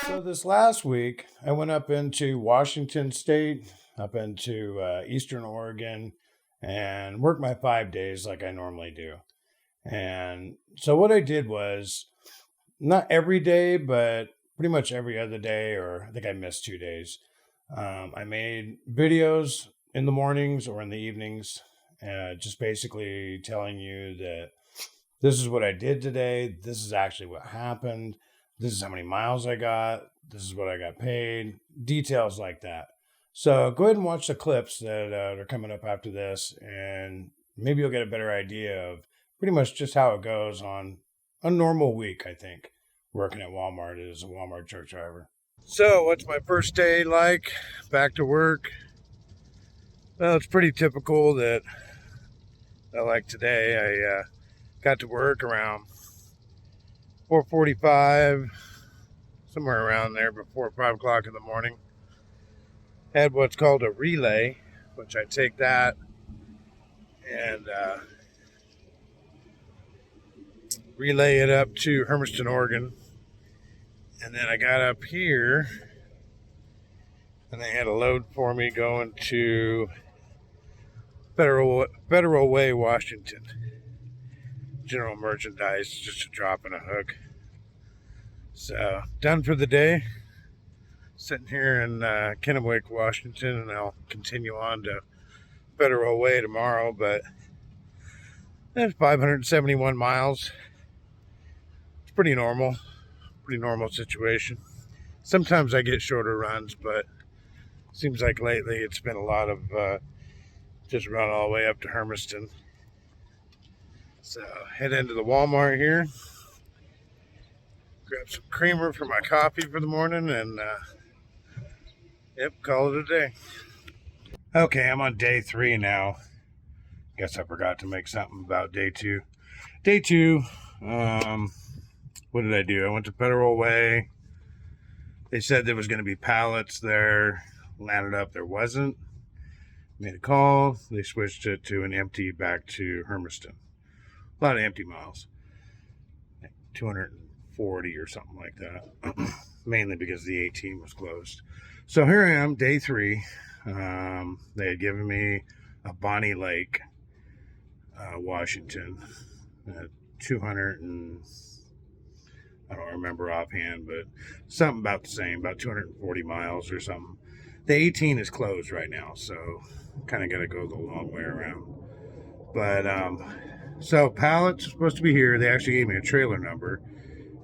So this last week, I went up into Washington State, up into Eastern Oregon, and worked my 5 days like I normally do. And so what I did was not every day, but pretty much every other day, or I think I missed 2 days. I made videos in the mornings or in the evenings, just basically telling you that this is what I did today. This is actually what happened. This is how many miles I got. This is what I got paid. Details like that. So go ahead and watch the clips that are coming up after this, and maybe you'll get a better idea of pretty much just how it goes on a normal week, I think, working at Walmart as a Walmart truck driver. So what's my first day like? Back to work. Well, it's pretty typical that like today I got to work around 4:45, somewhere around there, before 5 o'clock in the morning. Had what's called a relay, which I take that and relay it up to Hermiston, Oregon. And then I got up here and they had a load for me going to Federal Way, Washington. General merchandise, just a drop and a hook. So done for the day. Sitting here in Kennewick, Washington, and I'll continue on to Federal Way tomorrow. But that's 571 miles. It's pretty normal situation. Sometimes I get shorter runs, but seems like lately it's been a lot of just run all the way up to Hermiston. So head into the Walmart here, grab some creamer for my coffee for the morning, and yep, call it a day. Okay, I'm on day 3 now. Guess I forgot to make something about day 2. Day 2, what did I do? I went to Federal Way. They said there was going to be pallets there. Landed up, there wasn't. Made a call. They switched it to an empty back to Hermiston. A lot of empty miles, like 240 or something like that, mainly because the 18 was closed. So here I am, day 3. They had given me a Bonnie Lake, Washington, 200 and I don't remember offhand, but something about the same, about 240 miles or something. The 18 is closed right now, so kind of got to go the long way around. But so pallets are supposed to be here. They actually gave me a trailer number,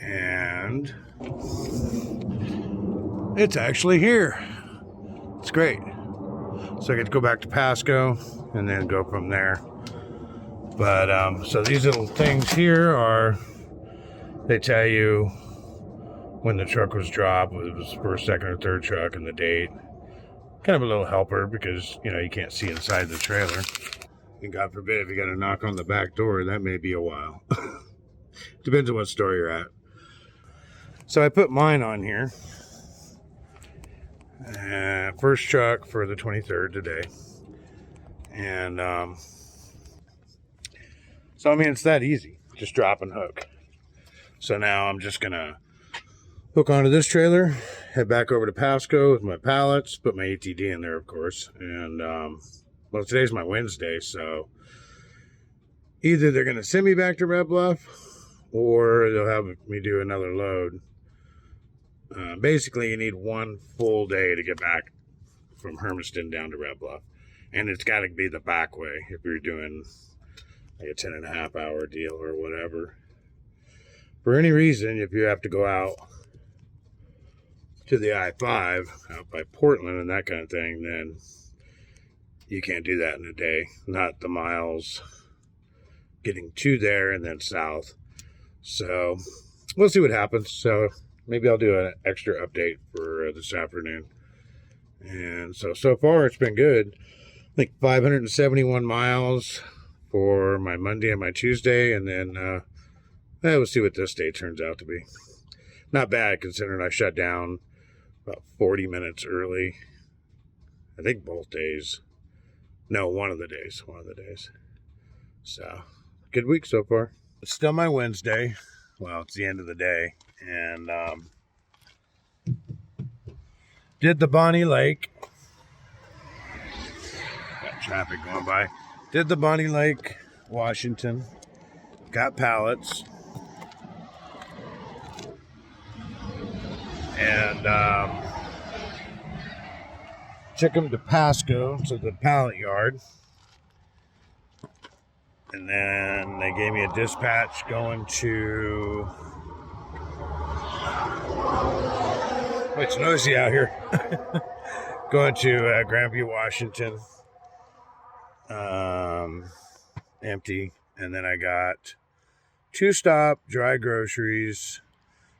and it's actually here. It's great. So I get to go back to Pasco and then go from there. But so these little things here are, they tell you when the truck was dropped, whether it was first, second, or third truck, and the date. Kind of a little helper because, you can't see inside the trailer. And God forbid, if you got to knock on the back door, that may be a while. Depends on what store you're at. So I put mine on here. First truck for the 23rd today. And so, I mean, it's that easy. Just drop and hook. So now I'm just going to hook onto this trailer, head back over to Pasco with my pallets, put my ATD in there, of course. And, well, today's my Wednesday, so either they're going to send me back to Red Bluff or they'll have me do another load. Basically, you need one full day to get back from Hermiston down to Red Bluff. And it's got to be the back way if you're doing like a 10.5-hour deal or whatever. For any reason, if you have to go out to the I-5 out by Portland and that kind of thing, then you can't do that in a day. Not the miles getting to there and then south. So we'll see what happens. So maybe I'll do an extra update for this afternoon. And so far it's been good. I think 571 miles for my Monday and my Tuesday. And then we'll see what this day turns out to be. Not bad considering I shut down about 40 minutes early. I think both days. No, one of the days. So, good week so far. It's still my Wednesday. Well, it's the end of the day. And Did the Bonnie Lake. Got traffic going by. Did the Bonnie Lake, Washington. Got pallets. And took them to Pasco, to the pallet yard. And then they gave me a dispatch going to... Oh, it's noisy out here. Going to Grandview, Washington. Empty. And then I got 2-stop dry groceries,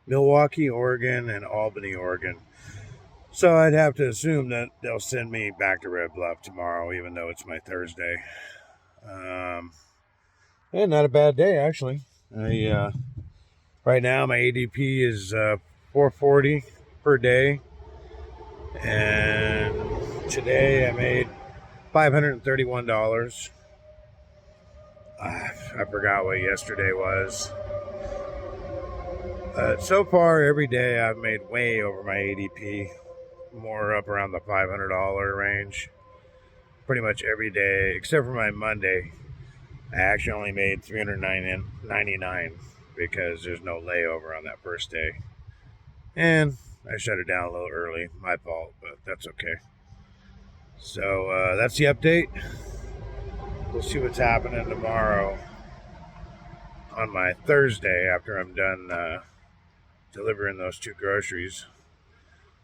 Milwaukee, Oregon, and Albany, Oregon. So I'd have to assume that they'll send me back to Red Bluff tomorrow, even though it's my Thursday. And not a bad day, actually. Right now, my ADP is $440 per day. And today I made $531. I forgot what yesterday was. So far, every day I've made way over my ADP. More up around the $500 range. Pretty much every day, except for my Monday. I actually only made $399 because there's no layover on that first day. And I shut it down a little early. My fault, but that's okay. So that's the update. We'll see what's happening tomorrow on my Thursday after I'm done delivering those 2 groceries.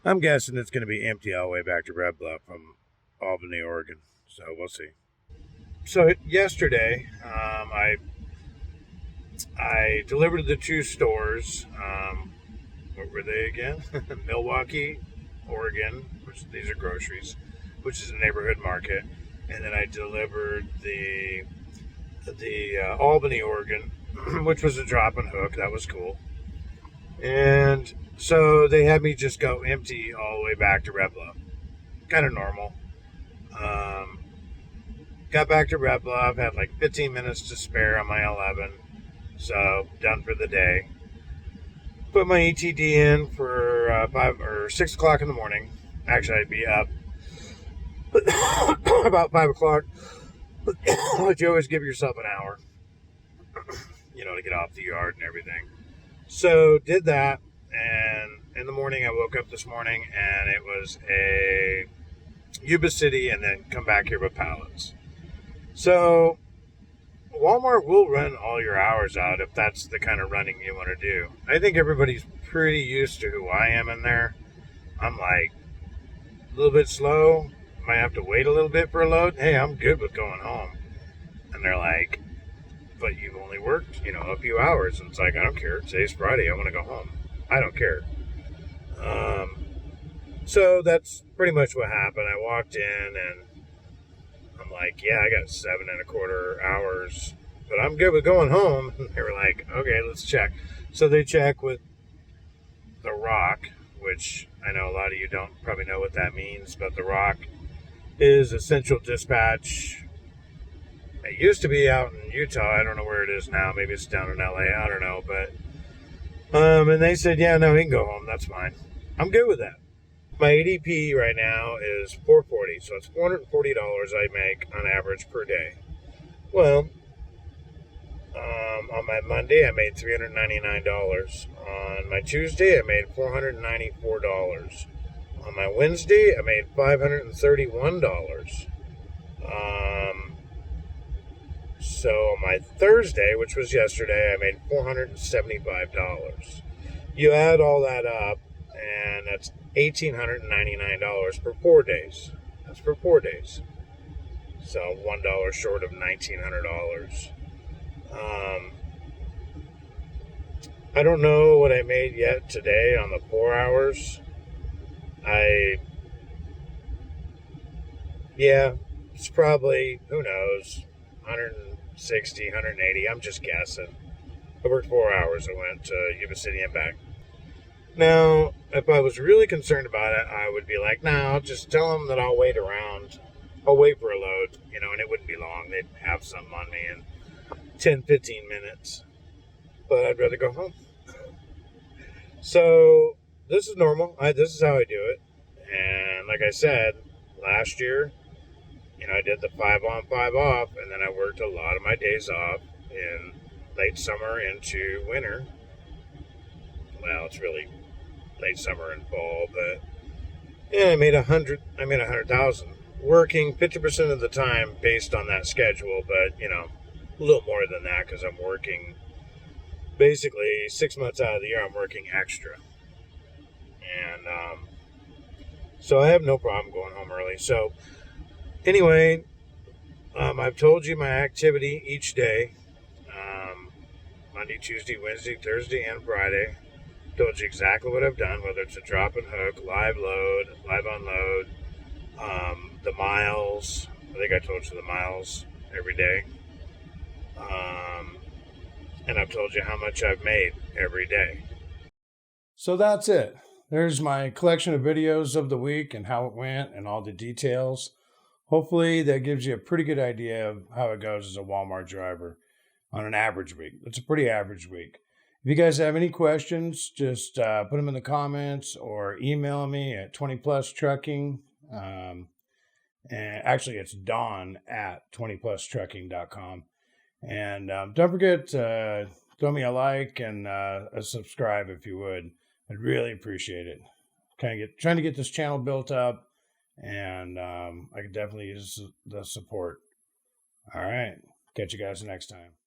I'm guessing it's going to be empty all the way back to Red Bluff from Albany, Oregon. So we'll see. So yesterday, I delivered the 2 stores. What were they again? Milwaukee, Oregon, which these are groceries, which is a neighborhood market. And then I delivered the Albany, Oregon, which was a drop and hook. That was cool. And so they had me just go empty all the way back to Red Bluff. Kind of normal. Got back to Red Bluff, had like 15 minutes to spare on my 11. So, done for the day. Put my ETD in for 5 or 6 o'clock in the morning. Actually, I'd be up about 5 o'clock. But you always give yourself an hour, to get off the yard and everything. So, did that. And in the morning, I woke up this morning and it was a Yuba City and then come back here with pallets. So, Walmart will run all your hours out if that's the kind of running you want to do. I think everybody's pretty used to who I am in there. I'm like a little bit slow. Might have to wait a little bit for a load. Hey, I'm good with going home. And they're like, but you've only worked, a few hours. And it's like, I don't care. Today's Friday. I want to go home. I don't care. So that's pretty much what happened. I walked in and I'm like, yeah, I got 7.25 hours, but I'm good with going home. And they were like, okay, let's check. So they check with the Rock, which I know a lot of you don't probably know what that means, but the Rock is Essential Dispatch. It used to be out in Utah. I don't know where it is now. Maybe it's down in LA. I don't know. But and they said, yeah, no, he can go home. That's fine. I'm good with that. My ADP right now is $440, so it's $440 I make on average per day. Well, on my Monday, I made $399. On my Tuesday, I made $494. On my Wednesday, I made $531. So on my Thursday, which was yesterday, I made $475. You add all that up, and that's $1,899 for 4 days. That's for 4 days. So $1 short of $1,900. I don't know what I made yet today on the 4 hours. It's probably, who knows, 160, 180. I'm just guessing. I worked 4 hours. I went to Yuba City and back. Now, if I was really concerned about it, I would be like, no, I'll just tell them that I'll wait around. I'll wait for a load, and it wouldn't be long. They'd have something on me in 10, 15 minutes. But I'd rather go home. So, this is normal. This is how I do it. And like I said, last year, I did the 5 on, 5 off, and then I worked a lot of my days off in late summer into winter. Well, it's really late summer and fall, but yeah, I made 100,000 working 50% of the time based on that schedule, but a little more than that because I'm working basically 6 months out of the year. I'm working extra, and so I have no problem going home early. So anyway, I've told you my activity each day, um, Monday, Tuesday, Wednesday, Thursday, and Friday. Told you exactly what I've done, whether it's a drop and hook, live load, live unload, the miles. I think I told you the miles every day. And I've told you how much I've made every day. So that's it. There's my collection of videos of the week and how it went and all the details. Hopefully that gives you a pretty good idea of how it goes as a Walmart driver on an average week. It's a pretty average week. If you guys have any questions, just put them in the comments or email me at 20plus trucking. And actually, it's Dawn at 20plustrucking.com. And don't forget to throw me a like and a subscribe if you would. I'd really appreciate it. Trying to get this channel built up, and I could definitely use the support. All right. Catch you guys next time.